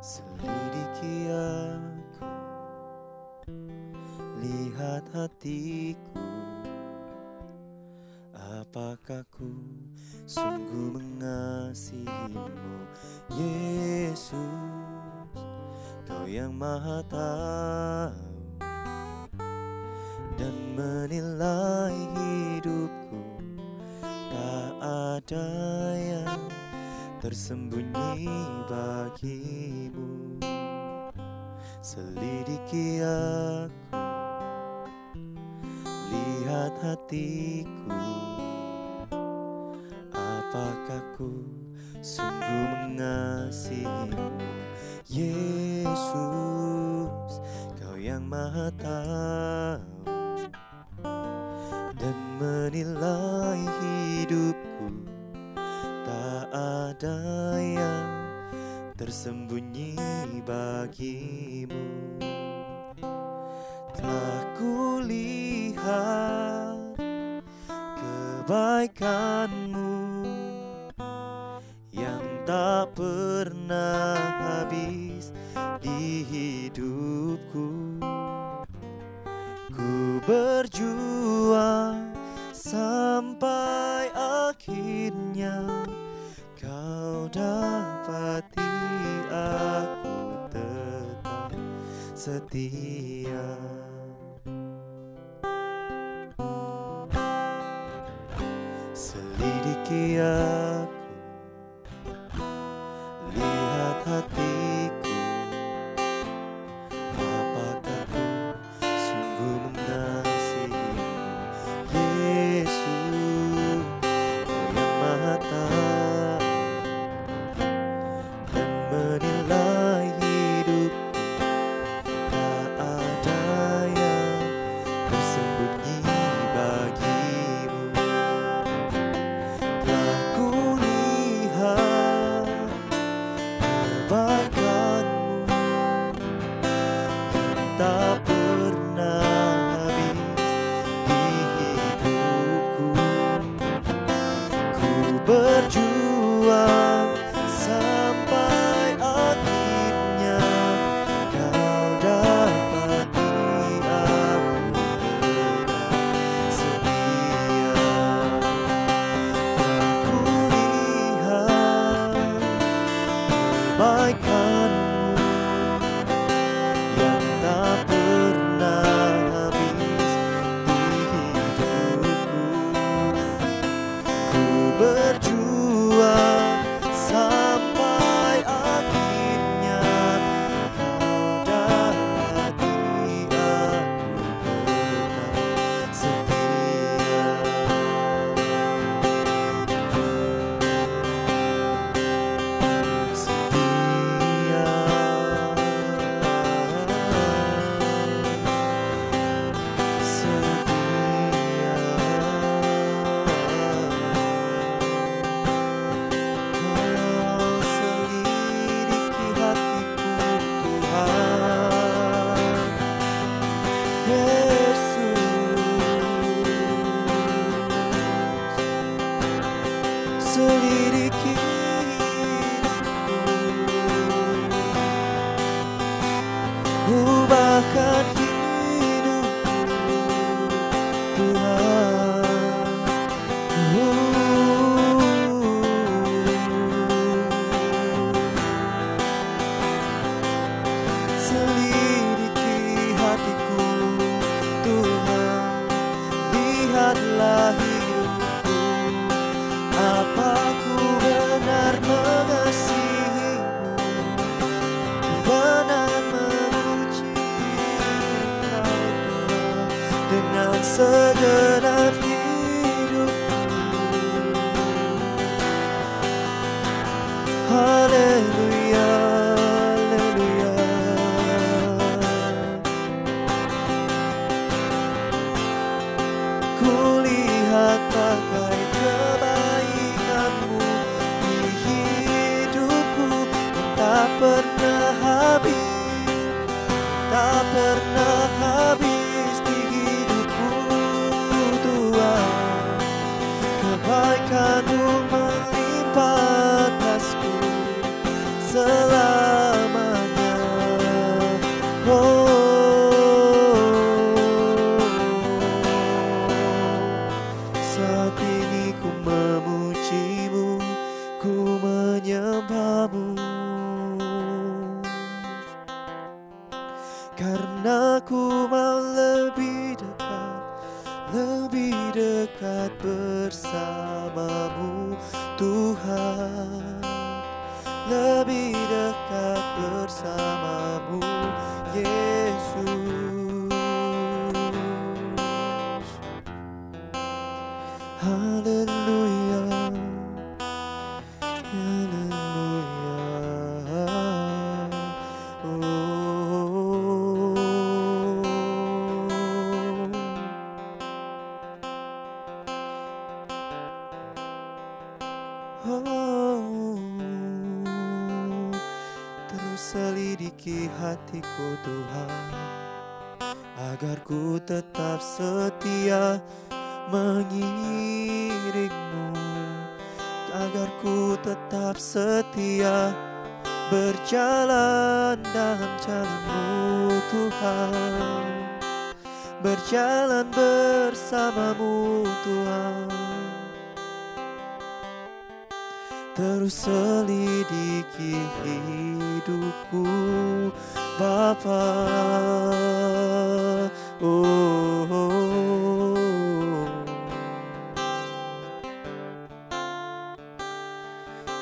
Selidiki aku, lihat hatiku, apakah ku sungguh mengasihimu, Yesus, Kau yang Maha Tahu dan menilai hidupku. Tak ada yang tersembunyi bagimu. Selidiki aku, lihat hatiku, apakah ku sungguh mengasihimu, Yesus, Kau yang Maha Tahu dan menilai hidupku. Tak ada yang tersembunyi bagimu. Telah kulihat kebaikan-Mu yang tak pernah habis di hidupku. Ku berjuang sampai akhirnya Kau dapati aku tetap setia. Selidiki aku, lihat hatiku, apakah ku sungguh mengasihimu, Yesus, Kau yang Maha Tahu dan menilai hidupku. Tak ada yang tersembunyi bagimu. Telah kulihat kebaikan-Mu yang tak pernah habis di hidupku. Ku berjuang sampai akhirnya Kau dapati aku tetap setia. Telah kulihat kebaikan-Mu yang tak pernah habis di hidupku. Ku berjuang sampai akhirnya Kau dapati aku tetap setia. Selidiki hidupku, ubahkan hidupku, Tuhan. Selidiki hatiku, Tuhan, lihatlah hidupku, apa ku benar mengasihimu, benar memuji Kau Tuhan dengan segenap hidupku. Haleluya, haleluya. Kulihat pakai kebaikan tak pernah habis di hidupku Tuhan. Kebaikan-Mu melimpah atasku selamanya. Saat ini ku memuji-Mu, ku menyembah-Mu, karena ku mau lebih dekat bersama-Mu Tuhan, lebih dekat bersama-Mu Yesus. Haleluya, haleluya. Terus selidiki hatiku Tuhan, agar ku tetap setia mengiringmu, agar ku tetap setia berjalan dalam jalan-Mu Tuhan, berjalan bersama-Mu Tuhan. Terus selidiki hidupku Bapa.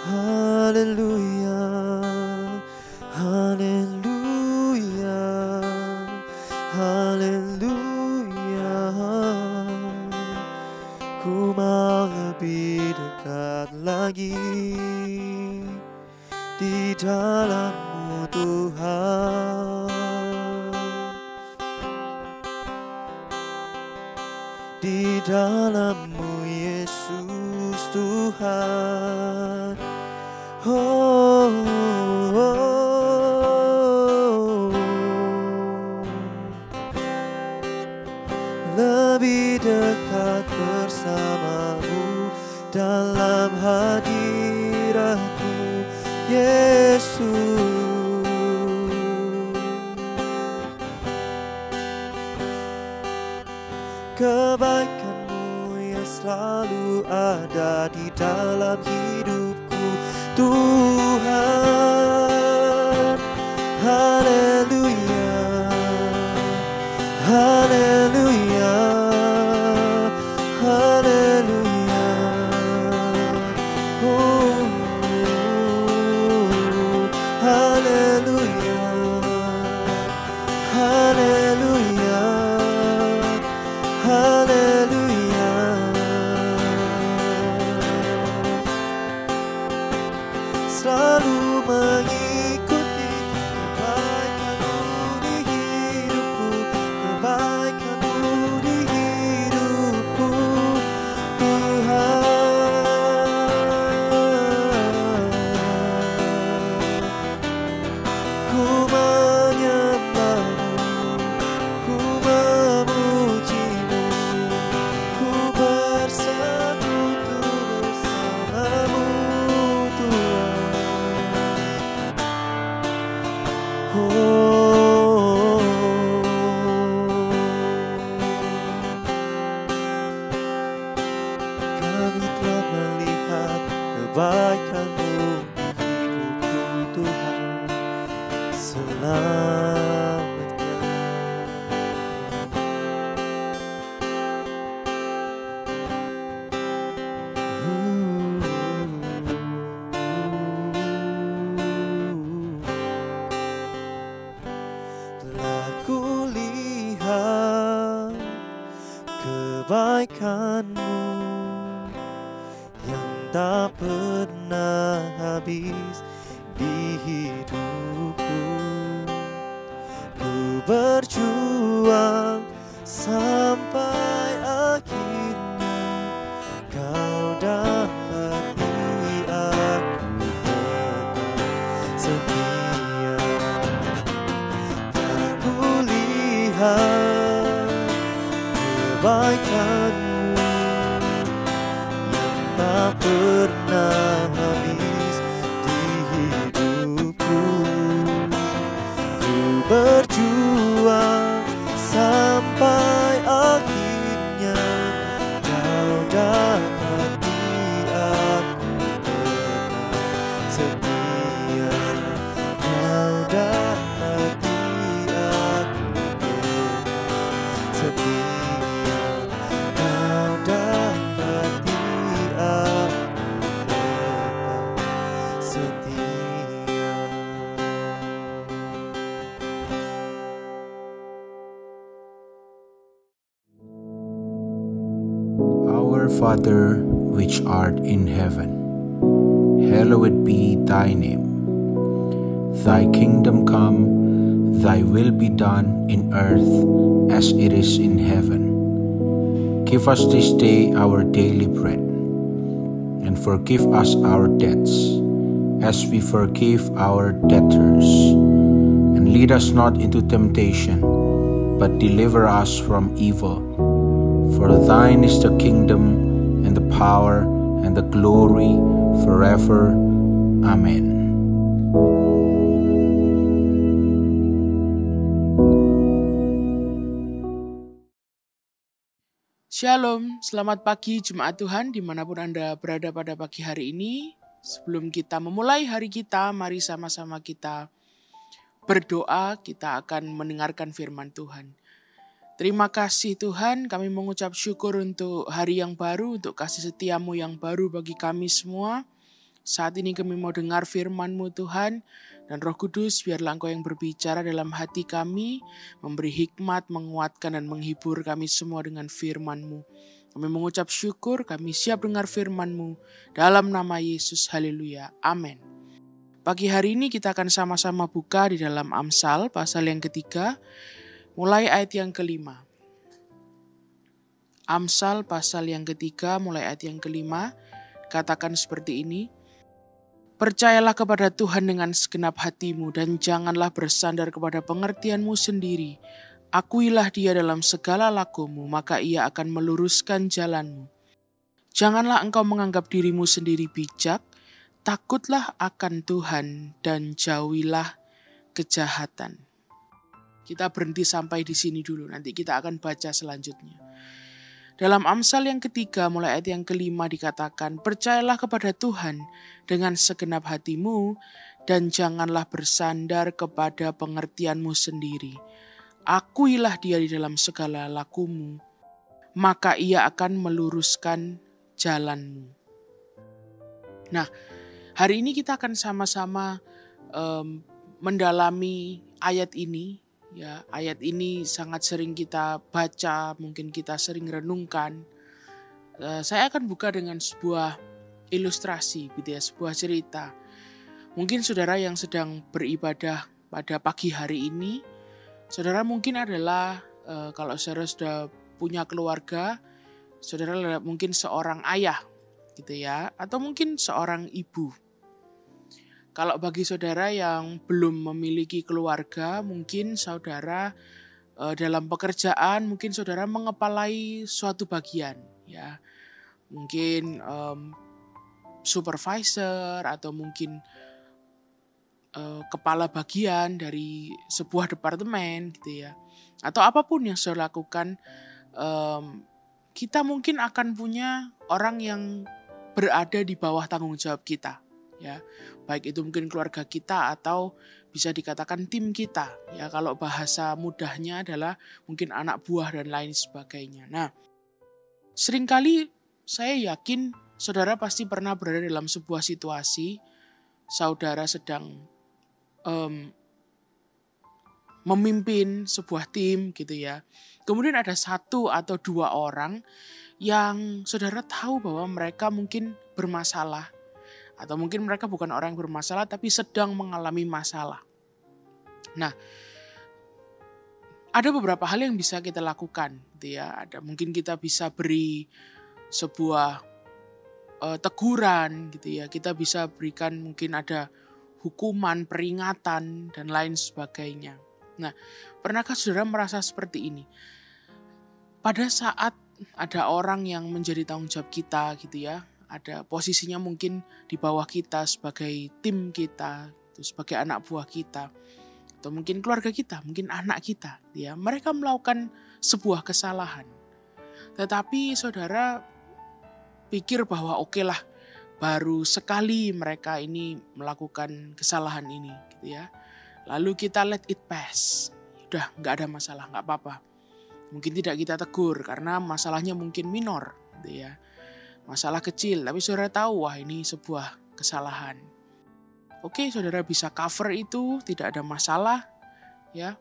Haleluya, haleluya, haleluya. Ku mau lebih dekat lagi di dalam-Mu Tuhan, di dalam-Mu Yesus Tuhan. Lebih dekat bersama-Mu dalam hadirat-Mu Yesus. Kebaikan-Mu yang selalu ada di dalam hidupku Tuhan. Haleluya, haleluya, haleluya. Haleluya, haleluya, haleluya. Selalu mengikuti kebaikan-Mu di hidupku, kebaikan-Mu di hidupku Tuhan. Ku menyembah-Mu, ku memuji-Mu, ku bersekutu bersama-Mu Tuhan. Kami telah melihat kebaikan-Mu di hidupku Tuhan selamanya. Telah kulihat kebaikan-Mu yang tak pernah habis di hidupku. Ku berjuang sampai akhirnya Kau dapati aku tetap setia. Tak ku tak pernah habis di hidupku. Ku berjuang sampai akhirnya kau dapati aku tetap setia. Kau dapati aku tetap setia. Kau dapati aku tetap setia. Our Father, which art in heaven, hallowed be thy name. Thy kingdom come, thy will be done in earth as it is in heaven. Give us this day our daily bread, and forgive us our debts, as we forgive our debtors. And lead us not into temptation, but deliver us from evil. For thine is the kingdom, and the power, and the glory, forever. Amen. Shalom, selamat pagi Jemaat Tuhan dimanapun Anda berada pada pagi hari ini. Sebelum kita memulai hari kita, mari sama-sama kita berdoa, kita akan mendengarkan firman Tuhan. Terima kasih Tuhan, kami mengucap syukur untuk hari yang baru, untuk kasih setiamu yang baru bagi kami semua. Saat ini kami mau dengar firman-Mu Tuhan, dan Roh Kudus biarlah Engkau yang berbicara dalam hati kami, memberi hikmat, menguatkan dan menghibur kami semua dengan firman-Mu. Kami mengucap syukur, kami siap dengar firman-Mu, dalam nama Yesus, haleluya, amin. Pagi hari ini kita akan sama-sama buka di dalam Amsal pasal yang ketiga, mulai ayat yang kelima. Amsal pasal yang ketiga, mulai ayat yang kelima, katakan seperti ini. Percayalah kepada Tuhan dengan segenap hatimu dan janganlah bersandar kepada pengertianmu sendiri. Akuilah Dia dalam segala lakumu, maka Ia akan meluruskan jalanmu. Janganlah engkau menganggap dirimu sendiri bijak, takutlah akan Tuhan dan jauhilah kejahatan. Kita berhenti sampai di sini dulu, nanti kita akan baca selanjutnya. Dalam Amsal yang ketiga, mulai ayat yang kelima dikatakan, percayalah kepada Tuhan dengan segenap hatimu dan janganlah bersandar kepada pengertianmu sendiri. Akuilah Dia di dalam segala lakumu, maka Ia akan meluruskan jalanmu. Nah, hari ini kita akan sama-sama mendalami ayat ini. Ya, ayat ini sangat sering kita baca, mungkin kita sering renungkan. Saya akan buka dengan sebuah ilustrasi, gitu ya, sebuah cerita. Mungkin saudara yang sedang beribadah pada pagi hari ini, saudara mungkin adalah kalau saudara sudah punya keluarga, saudara mungkin seorang ayah, gitu ya, atau mungkin seorang ibu. Kalau bagi saudara yang belum memiliki keluarga, mungkin saudara dalam pekerjaan, mungkin saudara mengepalai suatu bagian, ya, mungkin supervisor atau mungkin kepala bagian dari sebuah departemen, gitu ya, atau apapun yang saudara lakukan, kita mungkin akan punya orang yang berada di bawah tanggung jawab kita. Ya, baik itu mungkin keluarga kita atau bisa dikatakan tim kita. Ya, kalau bahasa mudahnya adalah mungkin anak buah dan lain sebagainya. Nah, seringkali saya yakin saudara pasti pernah berada dalam sebuah situasi saudara sedang memimpin sebuah tim, gitu ya. Kemudian ada satu atau dua orang yang saudara tahu bahwa mereka mungkin bermasalah. Atau mungkin mereka bukan orang yang bermasalah tapi sedang mengalami masalah. Nah, ada beberapa hal yang bisa kita lakukan, gitu ya. Mungkin kita bisa beri sebuah teguran, gitu ya. Kita bisa berikan mungkin ada hukuman, peringatan dan lain sebagainya. Nah, pernahkah saudara merasa seperti ini? Pada saat ada orang yang menjadi tanggung jawab kita, gitu ya. ada posisinya mungkin di bawah kita sebagai tim kita, sebagai anak buah kita, atau mungkin keluarga kita, mungkin anak kita, ya, mereka melakukan sebuah kesalahan. Tetapi saudara pikir bahwa oke lah, baru sekali mereka ini melakukan kesalahan ini, gitu ya. Lalu kita let it pass, udah nggak ada masalah, nggak apa-apa. Mungkin tidak kita tegur karena masalahnya mungkin minor, gitu ya. Masalah kecil, tapi saudara tahu wah ini sebuah kesalahan. Oke, saudara bisa cover itu, tidak ada masalah, ya.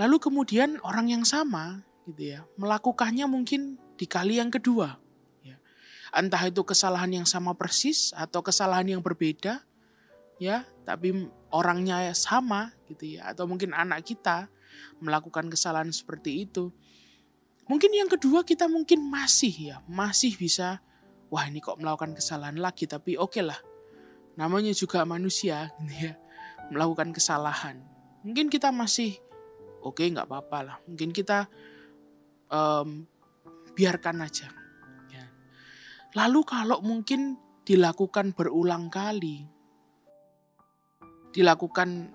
Lalu kemudian orang yang sama, gitu ya, melakukannya mungkin di kali yang kedua, ya. Entah itu kesalahan yang sama persis atau kesalahan yang berbeda, ya, tapi orangnya sama, gitu ya, atau mungkin anak kita melakukan kesalahan seperti itu. Mungkin yang kedua kita mungkin masih bisa, wah ini kok melakukan kesalahan lagi, tapi oke lah, namanya juga manusia, gitu ya, melakukan kesalahan. Mungkin kita masih, oke nggak apa-apa lah, mungkin kita biarkan aja. Ya. Lalu kalau mungkin dilakukan berulang kali, dilakukan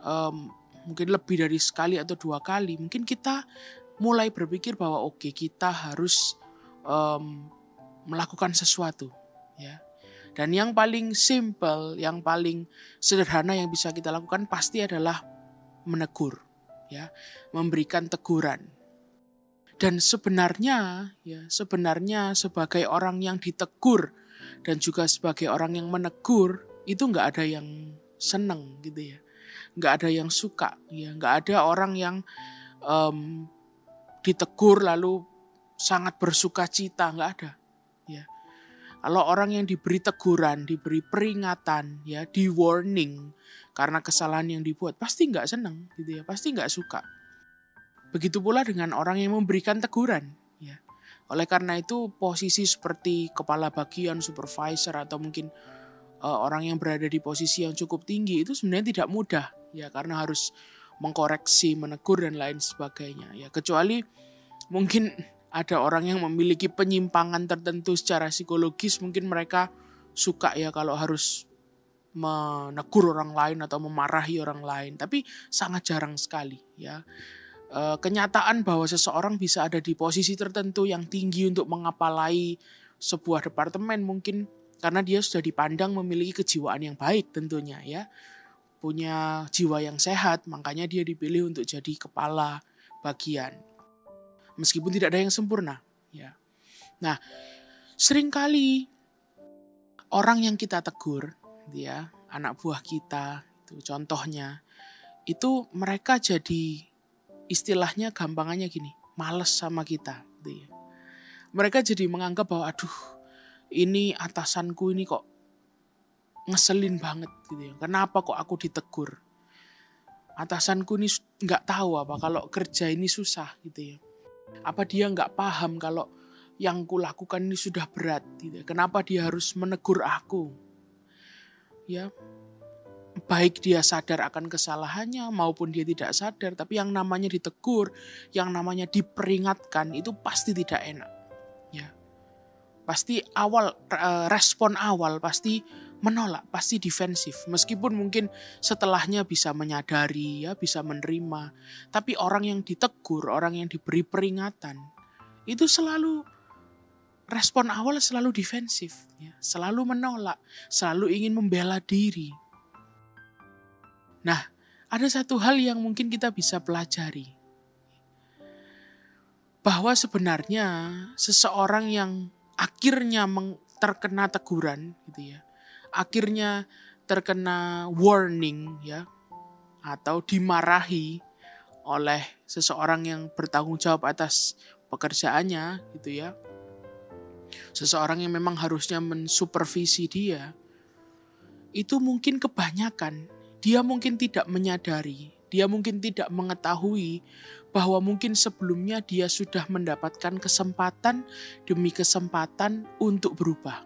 mungkin lebih dari sekali atau 2 kali, mungkin kita mulai berpikir bahwa oke, kita harus melakukan sesuatu, ya. Dan yang paling simple, yang paling sederhana yang bisa kita lakukan pasti adalah menegur, ya, memberikan teguran. Dan sebenarnya sebagai orang yang ditegur dan juga sebagai orang yang menegur itu nggak ada yang seneng, gitu ya, nggak ada yang suka, ya, nggak ada orang yang ditegur lalu sangat bersuka cita, nggak ada, ya. Kalau orang yang diberi teguran, diberi peringatan, ya, di warning karena kesalahan yang dibuat, pasti nggak seneng, gitu ya, pasti nggak suka. Begitu pula dengan orang yang memberikan teguran, ya. Oleh karena itu posisi seperti kepala bagian, supervisor, atau mungkin orang yang berada di posisi yang cukup tinggi itu sebenarnya tidak mudah, ya, karena harus mengkoreksi, menegur dan lain sebagainya, ya. Kecuali mungkin ada orang yang memiliki penyimpangan tertentu secara psikologis, mungkin mereka suka, ya, kalau harus menegur orang lain atau memarahi orang lain, tapi sangat jarang sekali, ya. Kenyataan bahwa seseorang bisa ada di posisi tertentu yang tinggi untuk mengapalai sebuah departemen mungkin karena dia sudah dipandang memiliki kejiwaan yang baik tentunya, ya. Punya jiwa yang sehat, makanya dia dipilih untuk jadi kepala bagian. Meskipun tidak ada yang sempurna, ya. Nah, seringkali orang yang kita tegur, ya, anak buah kita, itu contohnya, itu mereka jadi istilahnya gampangannya gini, males sama kita, gitu ya. Mereka jadi menganggap bahwa aduh, ini atasanku ini kok ngeselin banget, gitu ya. Kenapa kok aku ditegur? Atasanku ini nggak tahu apa kalau kerja ini susah, gitu ya. Apa dia nggak paham kalau yang kulakukan ini sudah berat, gitu ya. Kenapa dia harus menegur aku? Ya, baik dia sadar akan kesalahannya maupun dia tidak sadar, tapi yang namanya ditegur, yang namanya diperingatkan itu pasti tidak enak, ya. Pasti respon awal pasti menolak, pasti defensif. Meskipun mungkin setelahnya bisa menyadari, ya, bisa menerima. Tapi orang yang ditegur, orang yang diberi peringatan, itu selalu respon awal selalu defensif, ya, selalu menolak, selalu ingin membela diri. Nah, ada satu hal yang mungkin kita bisa pelajari. Bahwa sebenarnya seseorang yang akhirnya terkena teguran, gitu ya, akhirnya terkena warning, ya, atau dimarahi oleh seseorang yang bertanggung jawab atas pekerjaannya, gitu ya. Seseorang yang memang harusnya mensupervisi dia, itu mungkin kebanyakan dia mungkin tidak menyadari, dia mungkin tidak mengetahui bahwa mungkin sebelumnya dia sudah mendapatkan kesempatan demi kesempatan untuk berubah.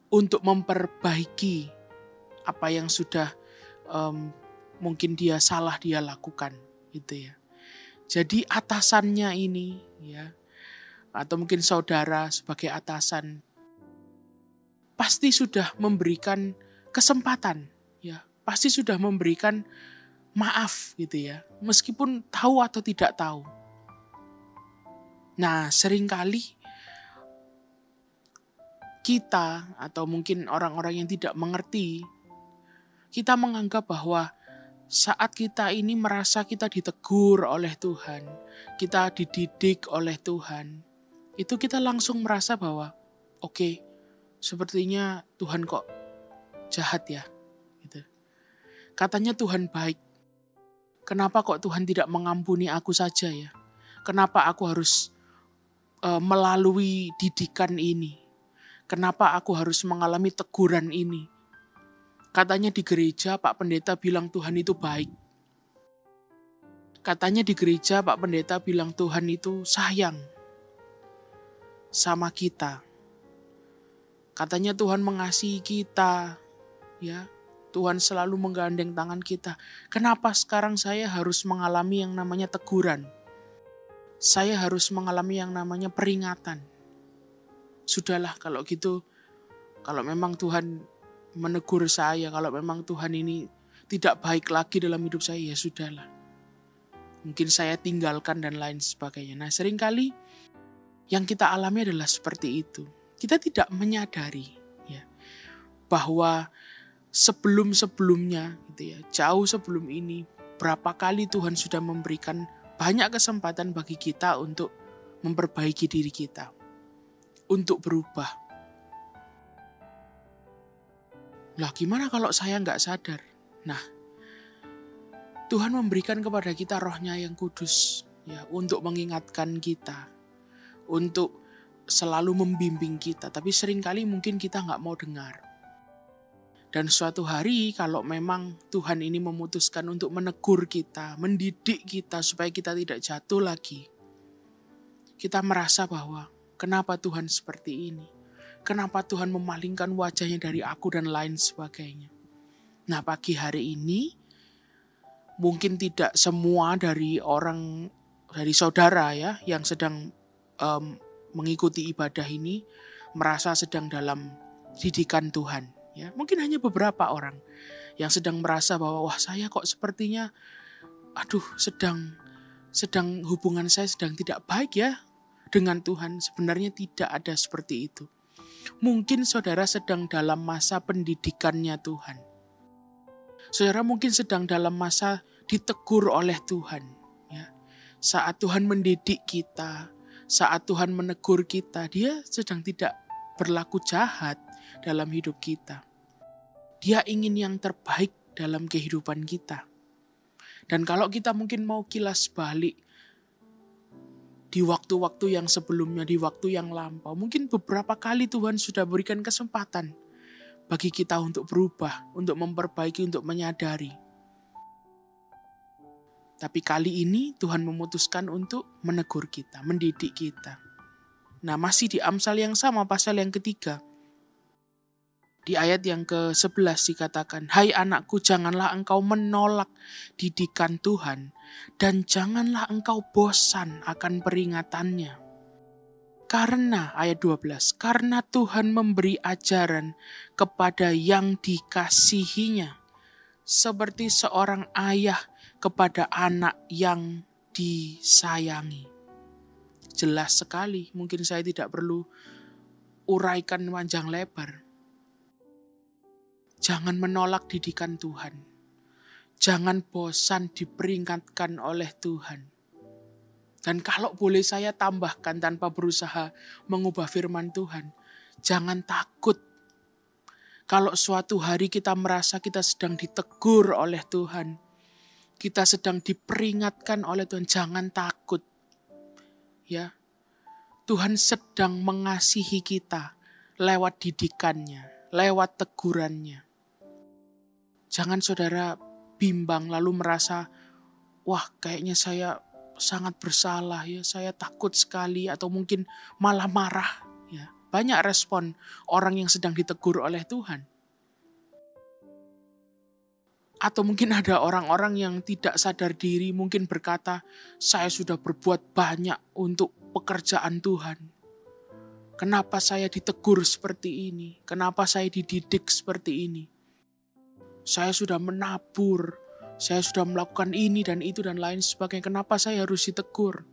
Untuk memperbaiki apa yang sudah mungkin dia salah dia lakukan, gitu ya. Jadi atasannya ini, ya, atau mungkin saudara sebagai atasan, pasti sudah memberikan kesempatan, ya, pasti sudah memberikan maaf gitu ya, meskipun tahu atau tidak tahu. Nah, seringkali kita atau mungkin orang-orang yang tidak mengerti, kita menganggap bahwa saat kita ini merasa kita ditegur oleh Tuhan, kita dididik oleh Tuhan, itu kita langsung merasa bahwa oke, sepertinya Tuhan kok jahat ya. Gitu. Katanya Tuhan baik. Kenapa kok Tuhan tidak mengampuni aku saja ya? Kenapa aku harus melalui didikan ini? Kenapa aku harus mengalami teguran ini? Katanya di gereja Pak Pendeta bilang Tuhan itu baik. Katanya di gereja Pak Pendeta bilang Tuhan itu sayang sama kita. Katanya Tuhan mengasihi kita, ya. Tuhan selalu menggandeng tangan kita. Kenapa sekarang saya harus mengalami yang namanya teguran? Saya harus mengalami yang namanya peringatan. Sudahlah kalau gitu, kalau memang Tuhan menegur saya, kalau memang Tuhan ini tidak baik lagi dalam hidup saya, ya sudahlah. Mungkin saya tinggalkan dan lain sebagainya. Nah, seringkali yang kita alami adalah seperti itu. Kita tidak menyadari ya, bahwa sebelum-sebelumnya gitu ya, jauh sebelum ini, berapa kali Tuhan sudah memberikan banyak kesempatan bagi kita untuk memperbaiki diri kita, untuk berubah. Lah gimana kalau saya nggak sadar? Nah, Tuhan memberikan kepada kita Roh-Nya yang kudus ya, untuk mengingatkan kita, untuk selalu membimbing kita. Tapi seringkali mungkin kita nggak mau dengar. Dan suatu hari kalau memang Tuhan ini memutuskan untuk menegur kita, mendidik kita supaya kita tidak jatuh lagi, kita merasa bahwa kenapa Tuhan seperti ini? Kenapa Tuhan memalingkan wajahnya dari aku dan lain sebagainya. Nah, pagi hari ini mungkin tidak semua dari saudara ya yang sedang mengikuti ibadah ini merasa sedang dalam didikan Tuhan. Ya, mungkin hanya beberapa orang yang sedang merasa bahwa wah saya kok sepertinya sedang hubungan saya sedang tidak baik ya dengan Tuhan. Sebenarnya tidak ada seperti itu. Mungkin saudara sedang dalam masa pendidikannya Tuhan. Saudara mungkin sedang dalam masa ditegur oleh Tuhan. Ya. Saat Tuhan mendidik kita, saat Tuhan menegur kita, dia sedang tidak berlaku jahat dalam hidup kita. Dia ingin yang terbaik dalam kehidupan kita. Dan kalau kita mungkin mau kilas balik di waktu-waktu yang sebelumnya, di waktu yang lampau, mungkin beberapa kali Tuhan sudah berikan kesempatan bagi kita untuk berubah, untuk memperbaiki, untuk menyadari. Tapi kali ini Tuhan memutuskan untuk menegur kita, mendidik kita. Nah, masih di Amsal yang sama, pasal yang ketiga. Di ayat yang ke-11 dikatakan, "Hai anakku, janganlah engkau menolak didikan Tuhan, dan janganlah engkau bosan akan peringatannya. Karena," ayat 12, "karena Tuhan memberi ajaran kepada yang dikasihinya, seperti seorang ayah kepada anak yang disayangi." Jelas sekali, mungkin saya tidak perlu uraikan panjang lebar. Jangan menolak didikan Tuhan. Jangan bosan diperingatkan oleh Tuhan. Dan kalau boleh saya tambahkan tanpa berusaha mengubah firman Tuhan, jangan takut. Kalau suatu hari kita merasa kita sedang ditegur oleh Tuhan, kita sedang diperingatkan oleh Tuhan, jangan takut. Ya, Tuhan sedang mengasihi kita lewat didikannya, lewat tegurannya. Jangan saudara bimbang lalu merasa, wah kayaknya saya sangat bersalah ya, saya takut sekali, atau mungkin malah marah. Ya, banyak respon orang yang sedang ditegur oleh Tuhan. Atau mungkin ada orang-orang yang tidak sadar diri, mungkin berkata, saya sudah berbuat banyak untuk pekerjaan Tuhan. Kenapa saya ditegur seperti ini? Kenapa saya dididik seperti ini? Saya sudah menabur, saya sudah melakukan ini dan itu dan lain sebagainya. Kenapa saya harus ditegur?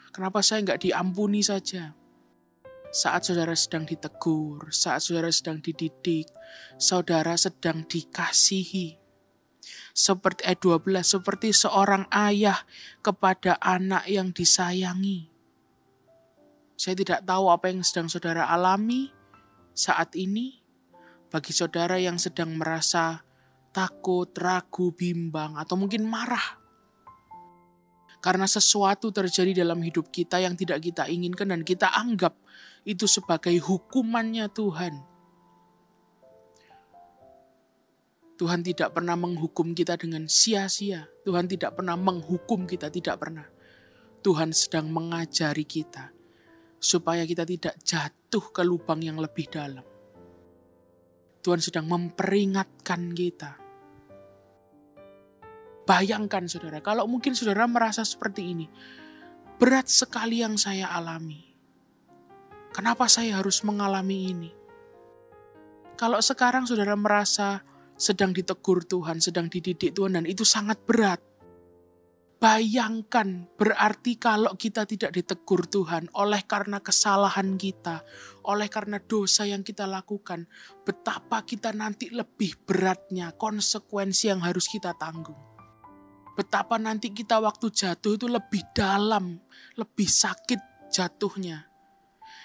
Kenapa saya nggak diampuni saja? Saat saudara sedang ditegur, saat saudara sedang dididik, saudara sedang dikasihi. Seperti ayat 12, seperti seorang ayah kepada anak yang disayangi. Saya tidak tahu apa yang sedang saudara alami saat ini. Bagi saudara yang sedang merasa takut, ragu, bimbang, atau mungkin marah. Karena sesuatu terjadi dalam hidup kita yang tidak kita inginkan dan kita anggap itu sebagai hukumannya Tuhan. Tuhan tidak pernah menghukum kita dengan sia-sia. Tuhan tidak pernah menghukum kita, tidak pernah. Tuhan sedang mengajari kita supaya kita tidak jatuh ke lubang yang lebih dalam. Tuhan sedang memperingatkan kita. Bayangkan saudara, kalau mungkin saudara merasa seperti ini, berat sekali yang saya alami. Kenapa saya harus mengalami ini? Kalau sekarang saudara merasa sedang ditegur Tuhan, sedang dididik Tuhan, dan itu sangat berat. Bayangkan, berarti kalau kita tidak ditegur Tuhan oleh karena kesalahan kita, oleh karena dosa yang kita lakukan, betapa kita nanti lebih beratnya konsekuensi yang harus kita tanggung. Betapa nanti kita waktu jatuh itu lebih dalam, lebih sakit jatuhnya.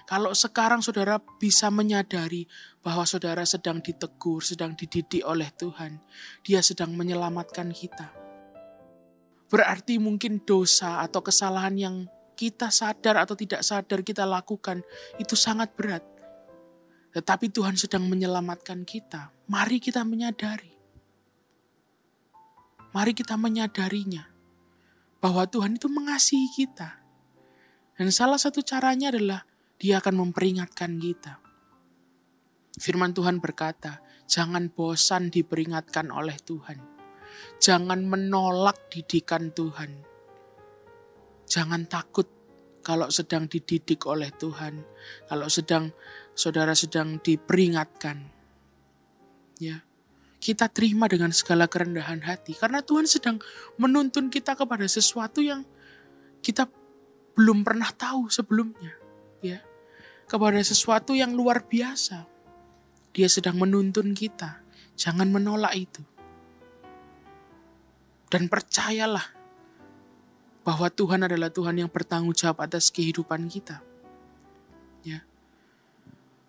Kalau sekarang saudara bisa menyadari bahwa saudara sedang ditegur, sedang dididik oleh Tuhan, Dia sedang menyelamatkan kita. Berarti mungkin dosa atau kesalahan yang kita sadar atau tidak sadar kita lakukan itu sangat berat. Tetapi Tuhan sedang menyelamatkan kita. Mari kita menyadari. Mari kita menyadarinya. Bahwa Tuhan itu mengasihi kita. Dan salah satu caranya adalah Dia akan memperingatkan kita. Firman Tuhan berkata, jangan bosan diperingatkan oleh Tuhan. Jangan menolak didikan Tuhan. Jangan takut kalau sedang dididik oleh Tuhan. Kalau saudara sedang diperingatkan. Ya, kita terima dengan segala kerendahan hati. Karena Tuhan sedang menuntun kita kepada sesuatu yang kita belum pernah tahu sebelumnya. Ya, kepada sesuatu yang luar biasa. Dia sedang menuntun kita. Jangan menolak itu. Dan percayalah bahwa Tuhan adalah Tuhan yang bertanggung jawab atas kehidupan kita. Ya.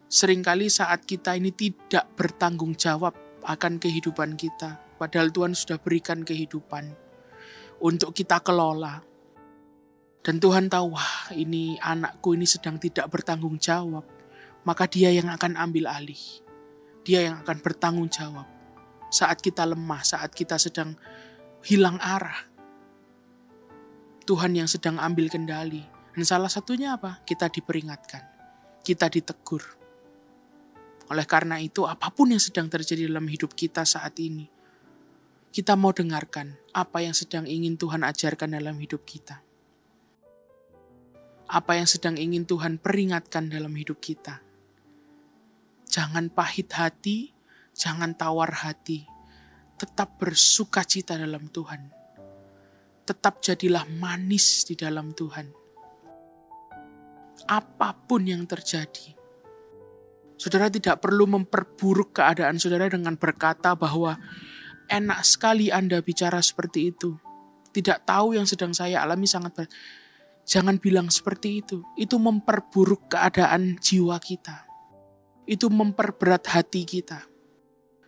Seringkali saat kita ini tidak bertanggung jawab akan kehidupan kita. Padahal Tuhan sudah berikan kehidupan untuk kita kelola. Dan Tuhan tahu, wah ini anakku ini sedang tidak bertanggung jawab. Maka Dia yang akan ambil alih. Dia yang akan bertanggung jawab. Saat kita lemah, saat kita sedang hilang arah. Tuhan yang sedang ambil kendali. Dan salah satunya apa? Kita diperingatkan. Kita ditegur. Oleh karena itu, apapun yang sedang terjadi dalam hidup kita saat ini, kita mau dengarkan apa yang sedang ingin Tuhan ajarkan dalam hidup kita. Apa yang sedang ingin Tuhan peringatkan dalam hidup kita. Jangan pahit hati, jangan tawar hati. Tetap bersukacita dalam Tuhan. Tetap jadilah manis di dalam Tuhan. Apapun yang terjadi. Saudara tidak perlu memperburuk keadaan saudara dengan berkata bahwa enak sekali Anda bicara seperti itu. Tidak tahu yang sedang saya alami sangat berat. Jangan bilang seperti itu. Itu memperburuk keadaan jiwa kita. Itu memperberat hati kita.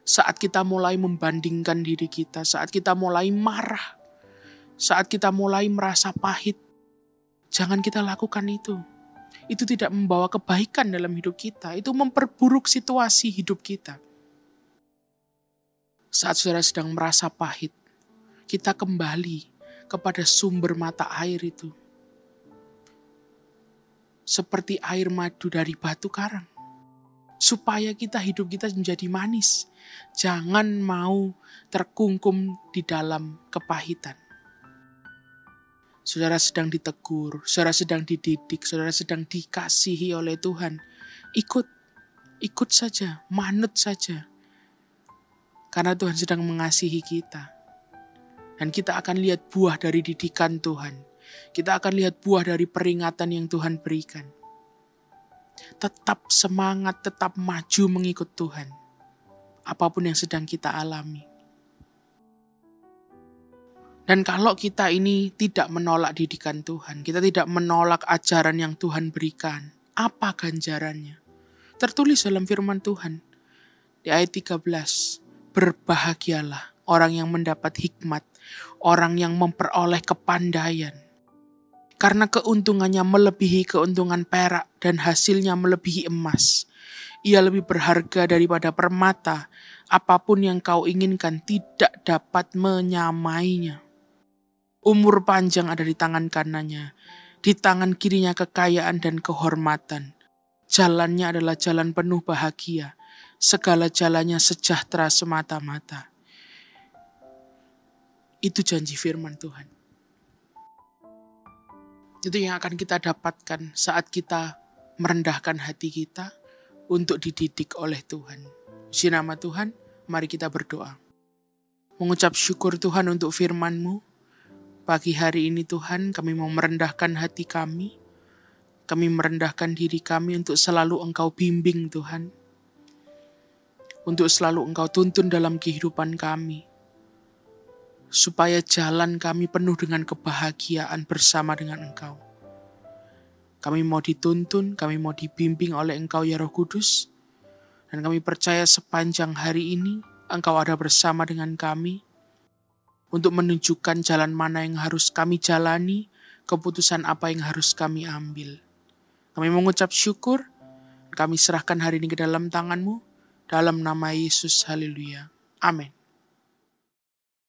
Saat kita mulai membandingkan diri kita, saat kita mulai marah, saat kita mulai merasa pahit, jangan kita lakukan itu. Itu tidak membawa kebaikan dalam hidup kita, itu memperburuk situasi hidup kita. Saat saudara sedang merasa pahit, kita kembali kepada sumber mata air itu. Seperti air madu dari batu karang. Supaya hidup kita menjadi manis. Jangan mau terkungkum di dalam kepahitan. saudara sedang ditegur, saudara sedang dididik, saudara sedang dikasihi oleh Tuhan, ikut saja, manut saja. Karena Tuhan sedang mengasihi kita. Dan kita akan lihat buah dari didikan Tuhan. Kita akan lihat buah dari peringatan yang Tuhan berikan. Tetap semangat, tetap maju mengikut Tuhan. Apapun yang sedang kita alami. Dan kalau kita ini tidak menolak didikan Tuhan, kita tidak menolak ajaran yang Tuhan berikan, apa ganjarannya? Tertulis dalam firman Tuhan, di ayat 13, berbahagialah orang yang mendapat hikmat, orang yang memperoleh kepandaian. Karena keuntungannya melebihi keuntungan perak dan hasilnya melebihi emas. Ia lebih berharga daripada permata, apapun yang kau inginkan tidak dapat menyamainya. Umur panjang ada di tangan kanannya, di tangan kirinya kekayaan dan kehormatan. Jalannya adalah jalan penuh bahagia, segala jalannya sejahtera semata-mata. Itu janji firman Tuhan. Itu yang akan kita dapatkan saat kita merendahkan hati kita untuk dididik oleh Tuhan. Puji nama Tuhan, mari kita berdoa. Mengucap syukur Tuhan untuk firman-Mu. Pagi hari ini Tuhan, kami mau merendahkan hati kami. Kami merendahkan diri kami untuk selalu Engkau bimbing Tuhan. Untuk selalu Engkau tuntun dalam kehidupan kami. Supaya jalan kami penuh dengan kebahagiaan bersama dengan Engkau. Kami mau dituntun, kami mau dibimbing oleh Engkau ya Roh Kudus. Dan kami percaya sepanjang hari ini Engkau ada bersama dengan kami. Untuk menunjukkan jalan mana yang harus kami jalani, keputusan apa yang harus kami ambil. Kami mengucap syukur, kami serahkan hari ini ke dalam tangan-Mu, dalam nama Yesus, haleluya. Amin.